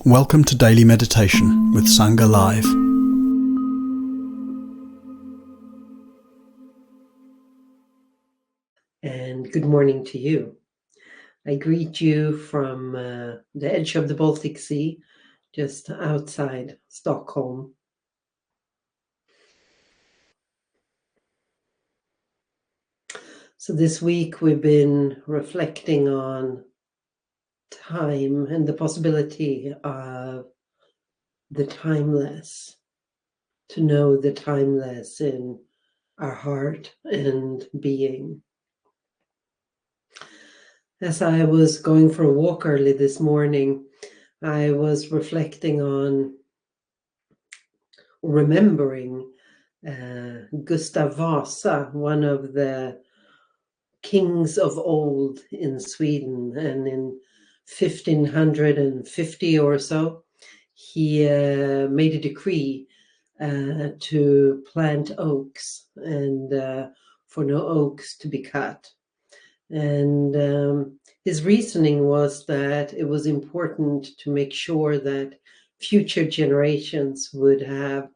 Welcome to Daily Meditation with Sangha Live. And good morning to you. I greet you from the edge of the Baltic Sea, just outside Stockholm. So this week we've been reflecting on time and the possibility of the timeless, to know the timeless in our heart and being. As I was going for a walk early this morning, I was reflecting on remembering Gustav Vasa, one of the kings of old in Sweden, and in 1550 or so, he made a decree to plant oaks and for no oaks to be cut. And his reasoning was that it was important to make sure that future generations would have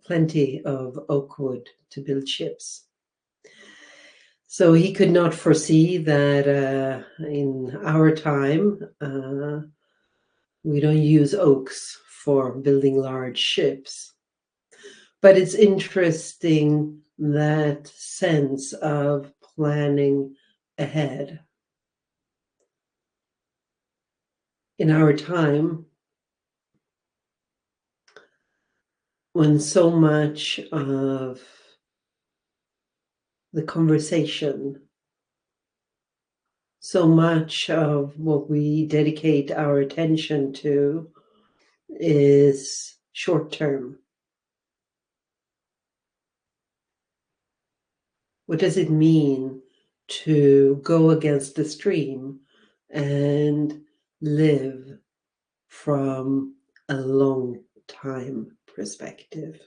plenty of oak wood to build ships. So he could not foresee that in our time, we don't use oaks for building large ships. But it's interesting, that sense of planning ahead. In our time, when so much of the conversation, so much of what we dedicate our attention to is short term. What does it mean to go against the stream and live from a long time perspective?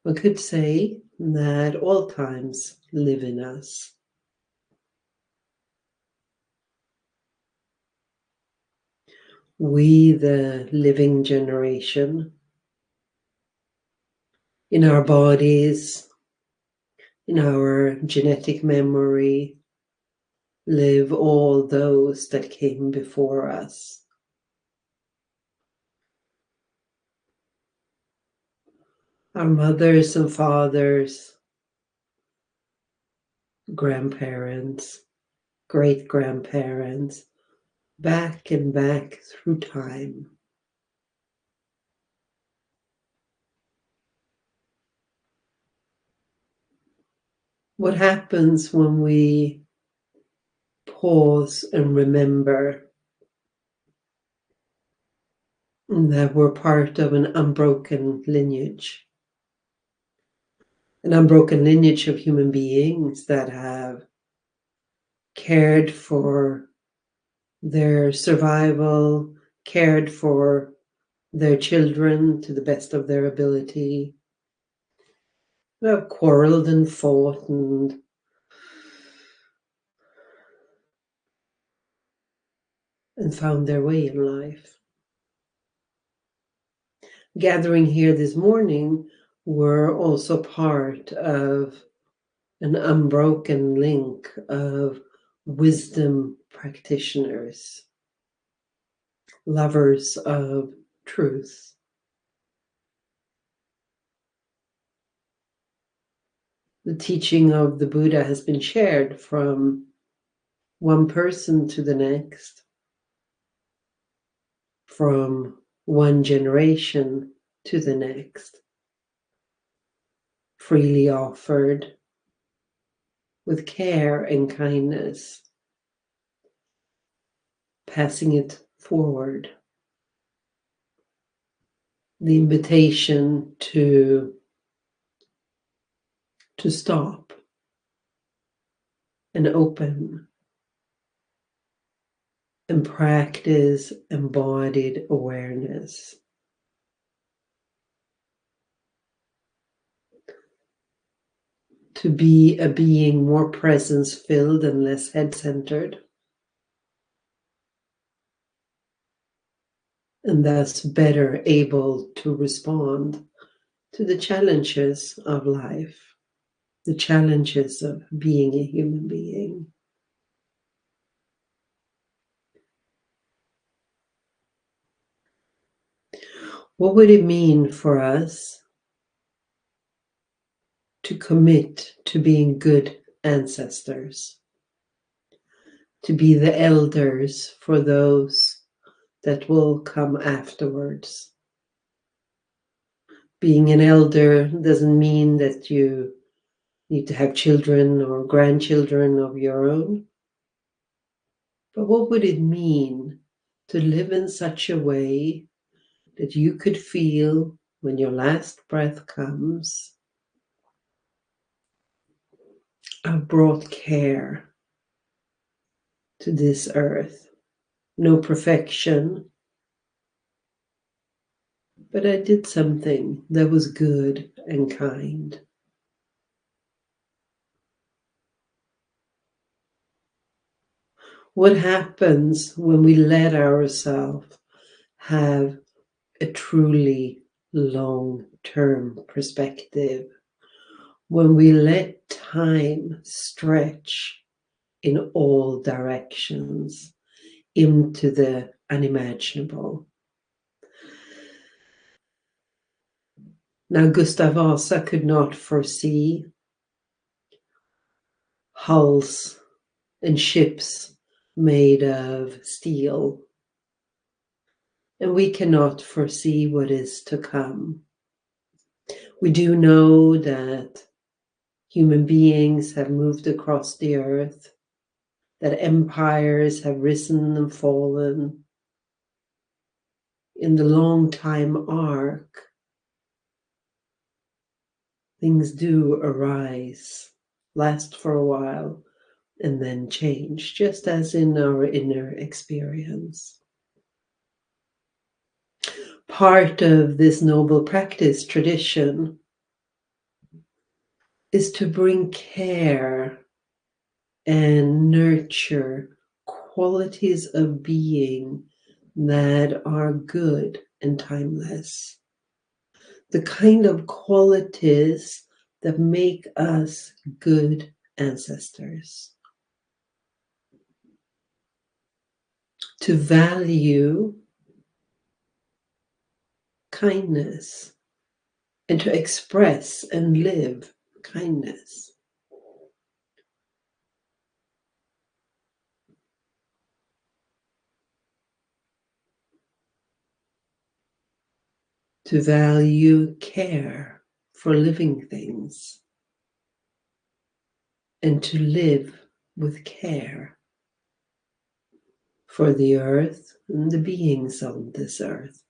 One could say that all times live in us. We, the living generation, in our bodies, in our genetic memory, live all those that came before us. Our mothers and fathers, grandparents, great-grandparents, back and back through time. What happens when we pause and remember that we're part of an unbroken lineage? An unbroken lineage of human beings that have cared for their survival, cared for their children to the best of their ability, who have quarreled and fought and found their way in life. Gathering here this morning, we're also part of an unbroken link of wisdom practitioners, lovers of truth. The teaching of the Buddha has been shared from one person to the next, from one generation to the next, freely offered with care and kindness, passing it forward. The invitation to stop and open and practice embodied awareness. To be a being more presence-filled and less head-centered. and thus better able to respond to the challenges of life, the challenges of being a human being. What would it mean for us to commit to being good ancestors, to be the elders for those that will come afterwards? Being an elder doesn't mean that you need to have children or grandchildren of your own. But what would it mean to live in such a way that you could feel when your last breath comes, I've brought care to this earth? No perfection, but I did something that was good and kind. What happens when we let ourselves have a truly long-term perspective? When we let time stretch in all directions into the unimaginable. Now, Gustav Vasa could not foresee hulls and ships made of steel, and we cannot foresee what is to come. We do know that human beings have moved across the earth, that empires have risen and fallen. In the long time arc, things do arise, last for a while, and then change, just as in our inner experience. Part of this noble practice tradition is to bring care and nurture qualities of being that are good and timeless. The kind of qualities that make us good ancestors. To value kindness and to express and live kindness. To value care for living things and to live with care for the earth and the beings on this earth.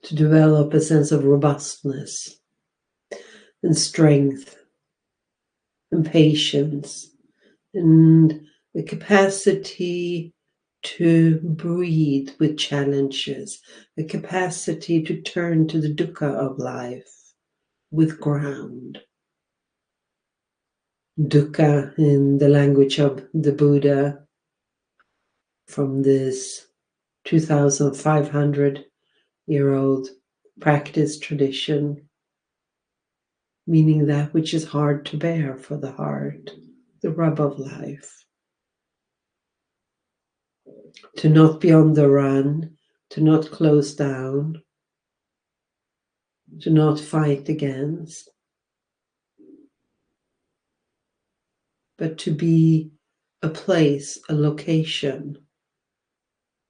To develop a sense of robustness and strength and patience and the capacity to breathe with challenges, the capacity to turn to the dukkha of life with ground. Dukkha in the language of the Buddha, from this 2,500-year-old practice tradition, meaning that which is hard to bear for the heart, the rub of life. To not be on the run, to not close down, to not fight against, but to be a place, a location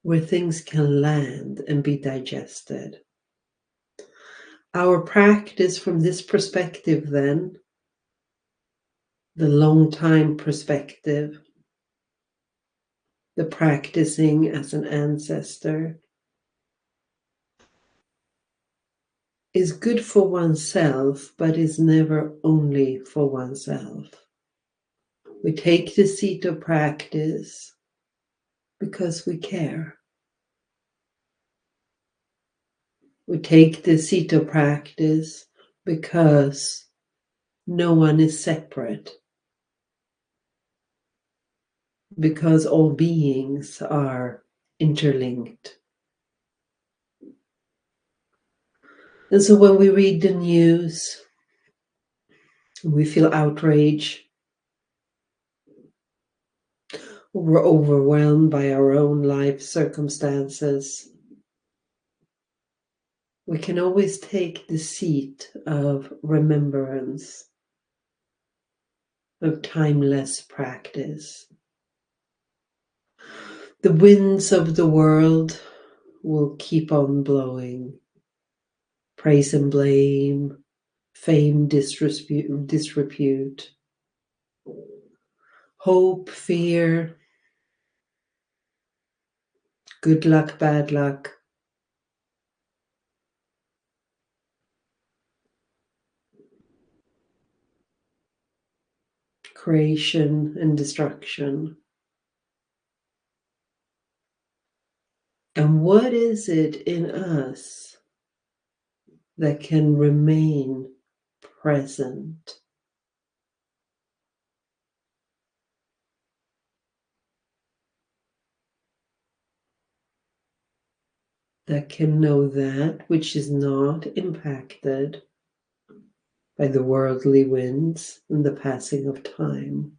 where things can land and be digested. Our practice from this perspective, then, the long time perspective, the practicing as an ancestor, is good for oneself, but is never only for oneself. We take the seat of practice because we care. We take the seat of practice because no one is separate. because all beings are interlinked. And so when we read the news, we feel outrage, we're overwhelmed by our own life circumstances. We can always take the seat of remembrance, of timeless practice. The winds of the world will keep on blowing. Praise and blame, fame, disrepute, hope, fear, good luck, bad luck. Creation and destruction. And what is it in us that can remain present? That can know that which is not impacted by the worldly winds and the passing of time.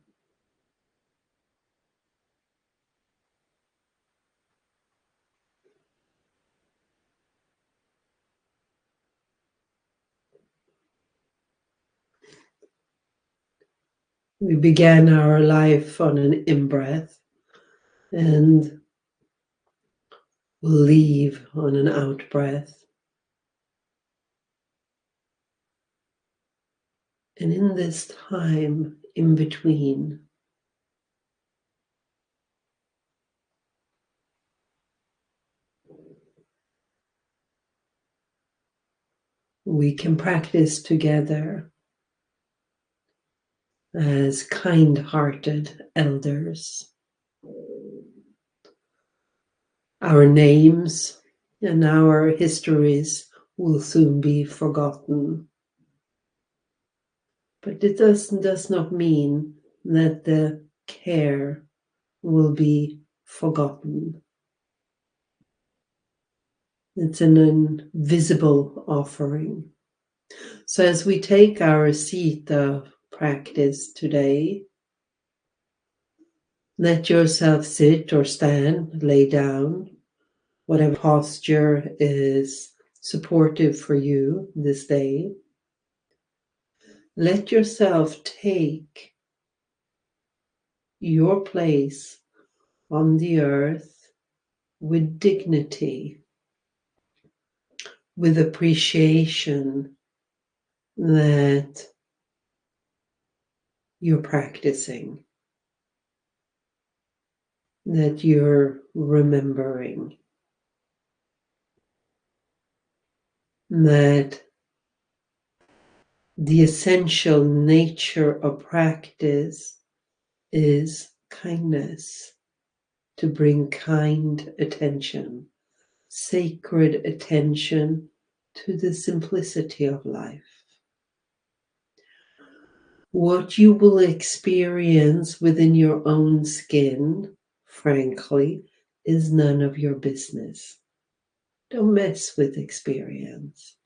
We began our life on an in-breath and we'll leave on an out-breath. And in this time in between, we can practice together as kind-hearted elders. Our names and our histories will soon be forgotten. But it does not mean that the care will be forgotten. It's an invisible offering. So as we take our seat of practice today, let yourself sit or stand, lay down, whatever posture is supportive for you this day. Let yourself take your place on the earth with dignity, with appreciation that you're practicing, that you're remembering, that the essential nature of practice is kindness, to bring kind attention, sacred attention to the simplicity of life. What you will experience within your own skin, frankly, is none of your business. Don't mess with experience.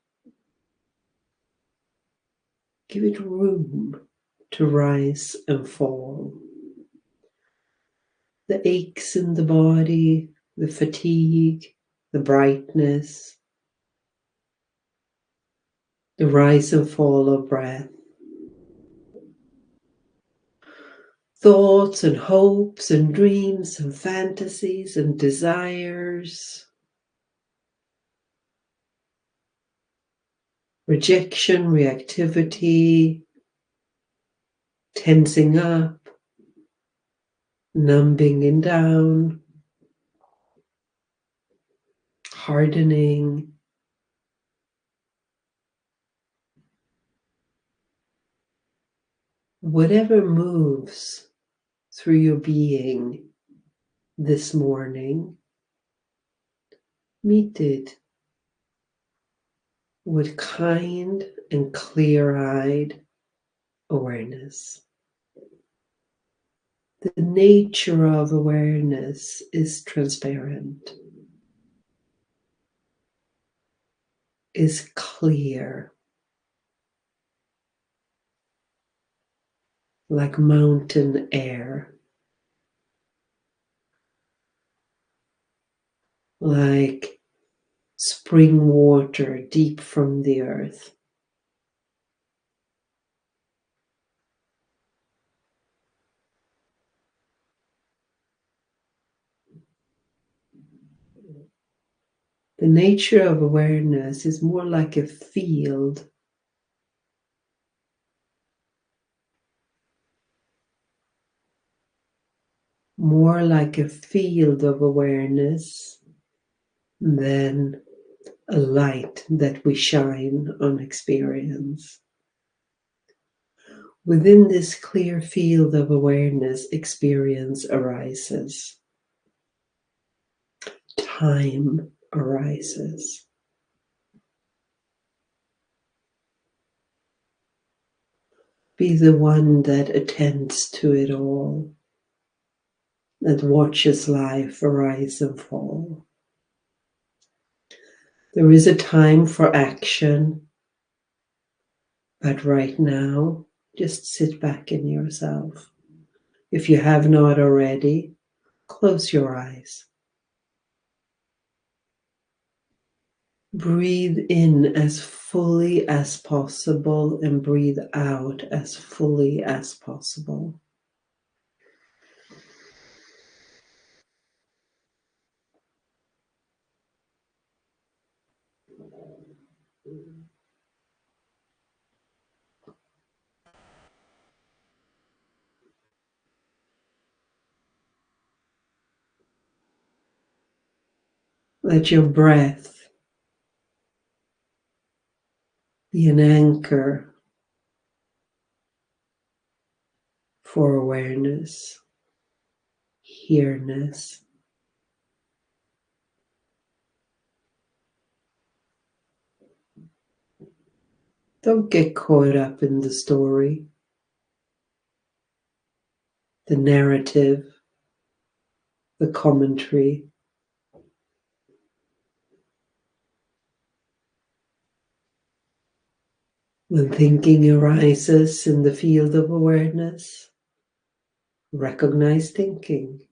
Give it room to rise and fall. The aches in the body, the fatigue, the brightness, the rise and fall of breath. Thoughts and hopes and dreams and fantasies and desires. Rejection, reactivity, tensing up, numbing and down, hardening. Whatever moves through your being this morning, meet it with kind and clear-eyed awareness. The nature of awareness is transparent, is clear, like mountain air, like spring water deep from the earth. The nature of awareness is more like a field, more like a field of awareness than a light that we shine on experience. Within this clear field of awareness, experience arises. Time arises. Be the one that attends to it all, that watches life arise and fall. There is a time for action, but right now, just sit back in yourself. If you have not already, close your eyes. Breathe in as fully as possible and breathe out as fully as possible. Let your breath be an anchor for awareness, here-ness. Don't get caught up in the story, the narrative, the commentary. When thinking arises in the field of awareness, recognize thinking,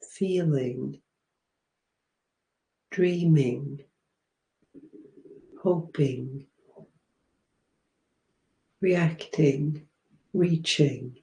feeling, dreaming, hoping, reacting, reaching.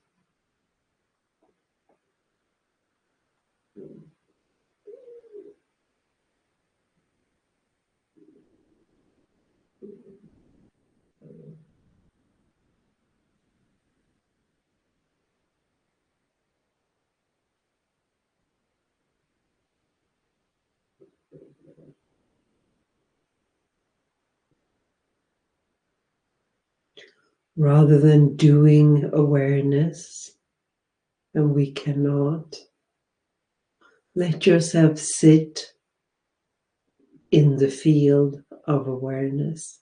Rather than doing awareness, and we cannot, let yourself sit in the field of awareness.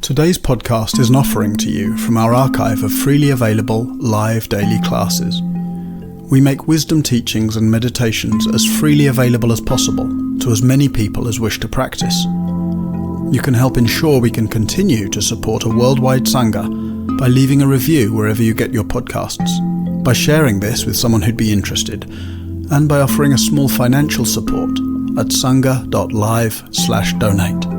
Today's podcast is an offering to you from our archive of freely available live daily classes. We make wisdom teachings and meditations as freely available as possible to as many people as wish to practice. You can help ensure we can continue to support a worldwide Sangha by leaving a review wherever you get your podcasts, by sharing this with someone who'd be interested, and by offering a small financial support at sangha.live/donate.